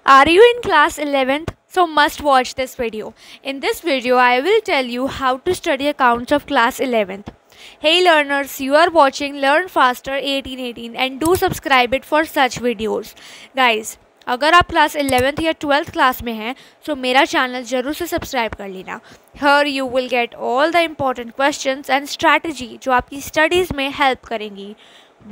Are you in class 11th? So must watch this video. In this video, I will tell you how to study accounts of class 11th. Hey learners, you are watching Learn Faster 1818 and do subscribe it for such videos. Guys, अगर आप class 11th या 12th class में हैं तो मेरा channel ज़रूर से subscribe कर लेना. Here you will get all the important questions and strategy जो आपकी स्टडीज़ में हेल्प करेंगी.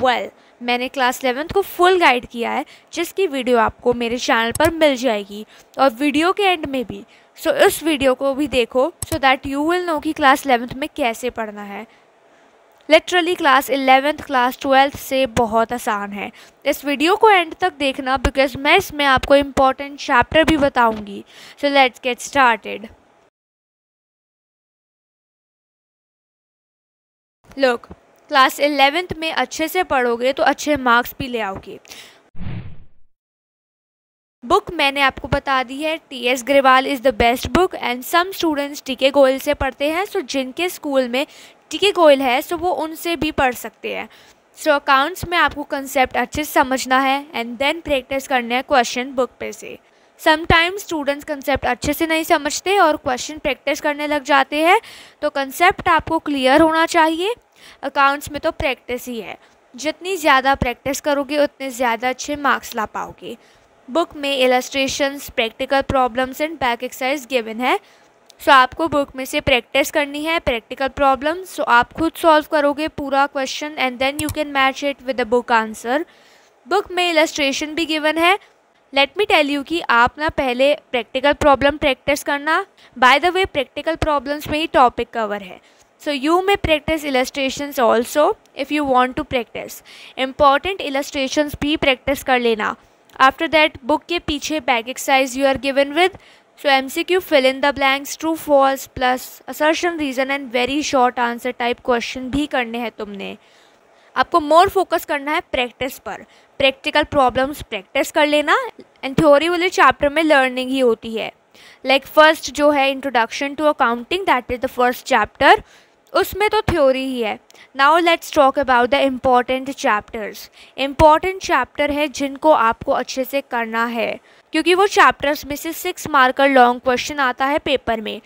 Well, मैंने क्लास 11th को फुल गाइड किया है जिसकी वीडियो आपको मेरे चैनल पर मिल जाएगी और वीडियो के एंड में भी. सो इस वीडियो को भी देखो so that you will know कि क्लास 11th में कैसे पढ़ना है. Literally class 11th class 12th से बहुत आसान है. इस वीडियो को एंड तक देखना बिकॉज मैं इसमें आपको इम्पॉर्टेंट चैप्टर भी बताऊंगी. So let's get started. Look, class 11th में अच्छे से पढ़ोगे तो अच्छे मार्क्स भी ले आओगे. बुक मैंने आपको बता दी है. T S. Grewal is the best book and some students T K. Goyal से पढ़ते हैं. सो जिनके स्कूल में टी.के. गोयल है सो वो उनसे भी पढ़ सकते हैं. सो अकाउंट्स में आपको कंसेप्ट अच्छे से समझना है एंड देन प्रैक्टिस करना है क्वेश्चन बुक पे से. समटाइम्स स्टूडेंट्स कंसेप्ट अच्छे से नहीं समझते और क्वेश्चन प्रैक्टिस करने लग जाते हैं. तो कंसेप्ट आपको क्लियर होना चाहिए. अकाउंट्स में तो प्रैक्टिस ही है. जितनी ज़्यादा प्रैक्टिस करोगे उतने ज़्यादा अच्छे मार्क्स ला पाओगे. बुक में illustrations, practical problems and back exercise given है. सो आपको बुक में से प्रैक्टिस करनी है प्रैक्टिकल प्रॉब्लम्स. सो आप खुद सॉल्व करोगे पूरा question and then you can match it with the book answer. Book में इलस्ट्रेशन भी गिवन है. लेट मी टेल यू कि आप ना पहले प्रैक्टिकल प्रॉब्लम प्रैक्टिस करना. By the way practical problems में ही टॉपिक कवर है. So you may practice illustrations also if you want to practice. Important illustrations भी practice कर लेना. After that book के पीछे back exercise you are given with. So MCQ fill in the blanks, true false plus assertion reason and very short answer type question भी करने हैं तुमने. आपको मोर फोकस करना है प्रैक्टिस पर. प्रैक्टिकल प्रॉब्लम्स प्रैक्टिस कर लेना एंड थ्योरी वाले चैप्टर में लर्निंग ही होती है. लाइक फर्स्ट जो है introduction to accounting that is the first chapter. उसमें तो थ्योरी ही है. Now let's talk about the important chapters. Important chapter है जिनको आपको अच्छे से करना है क्योंकि वो चैप्टर्स में से 6 मार्कर लॉन्ग क्वेश्चन आता है पेपर में.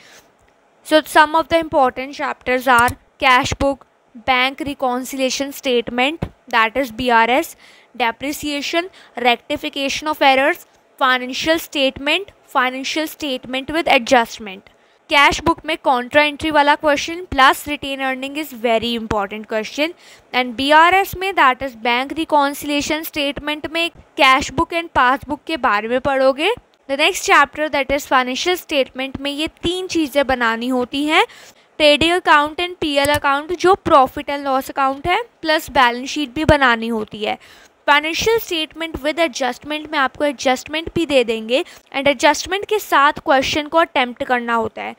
So some of the important chapters are cash book, bank reconciliation statement that is BRS, depreciation, rectification of errors, financial statement with adjustment. Cash book में कॉन्ट्रा एंट्री वाला question plus retained earning is very important question. And BRS में that is bank reconciliation statement में cash book and passbook के बारे में पढ़ोगे. The next chapter that is financial statement में ये 3 चीज़ें बनानी होती हैं. Trading account and PL account जो प्रॉफिट एंड लॉस अकाउंट है प्लस बैलेंस शीट भी बनानी होती है. फाइनेंशियल स्टेटमेंट विद एडजस्टमेंट में आपको एडजस्टमेंट भी दे देंगे एंड एडजस्टमेंट के साथ क्वेश्चन को अटेम्प्ट करना होता है.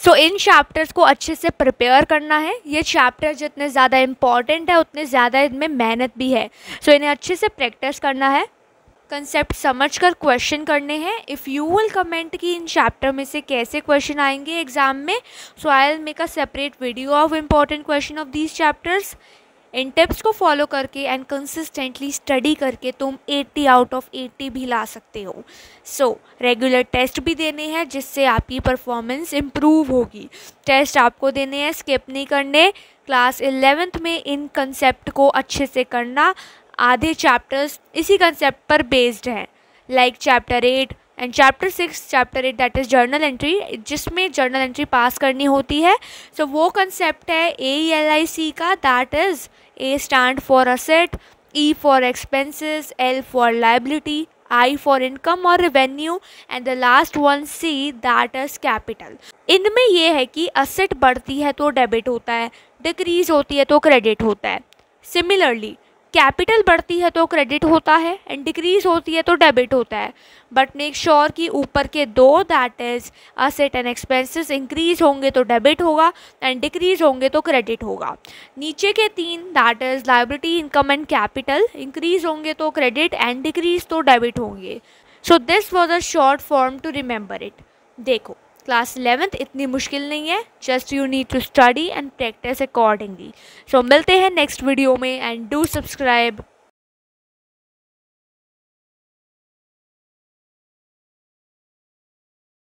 सो इन चैप्टर्स को अच्छे से प्रिपेयर करना है. ये चैप्टर जितने ज़्यादा इंपॉर्टेंट है उतने ज़्यादा इनमें मेहनत भी है. सो इन्हें अच्छे से प्रैक्टिस करना है. कंसेप्ट समझकर क्वेश्चन करने हैं. इफ़ यू विल कमेंट कि इन चैप्टर में से कैसे क्वेश्चन आएंगे एग्जाम में so I will make a separate video of important question of these chapters. इन टिप्स को फॉलो करके एंड कंसिस्टेंटली स्टडी करके तुम 80 आउट ऑफ 80 भी ला सकते हो. सो रेगुलर टेस्ट भी देने हैं जिससे आपकी परफॉर्मेंस इम्प्रूव होगी. टेस्ट आपको देने हैं, स्किप नहीं करने. क्लास 11th में इन कंसेप्ट को अच्छे से करना. आधे चैप्टर्स इसी कंसेप्ट पर बेस्ड हैं like chapter 8 and chapter 6. Chapter 8 that is journal entry जिसमें जर्नल एंट्री पास करनी होती है. सो वो कंसेप्ट है AELIC का that is A stand for asset, E for expenses, L for liability, I for income और revenue and the last one C that is capital. इनमें ये है कि असेट बढ़ती है तो डेबिट होता है, डिक्रीज होती है तो क्रेडिट होता है. सिमिलरली कैपिटल बढ़ती है तो क्रेडिट होता है एंड डिक्रीज होती है तो डेबिट होता है. बट मेक श्योर कि ऊपर के 2 that is asset and expenses increase होंगे तो डेबिट होगा एंड डिक्रीज होंगे तो क्रेडिट होगा. नीचे के 3 that is liability, income and capital increase होंगे तो क्रेडिट एंड डिक्रीज तो डेबिट होंगे. So this was a short form to remember it. देखो क्लास 11th इतनी मुश्किल नहीं है. Just you need to study and practice accordingly. So मिलते हैं नेक्स्ट वीडियो में एंड डू सब्सक्राइब.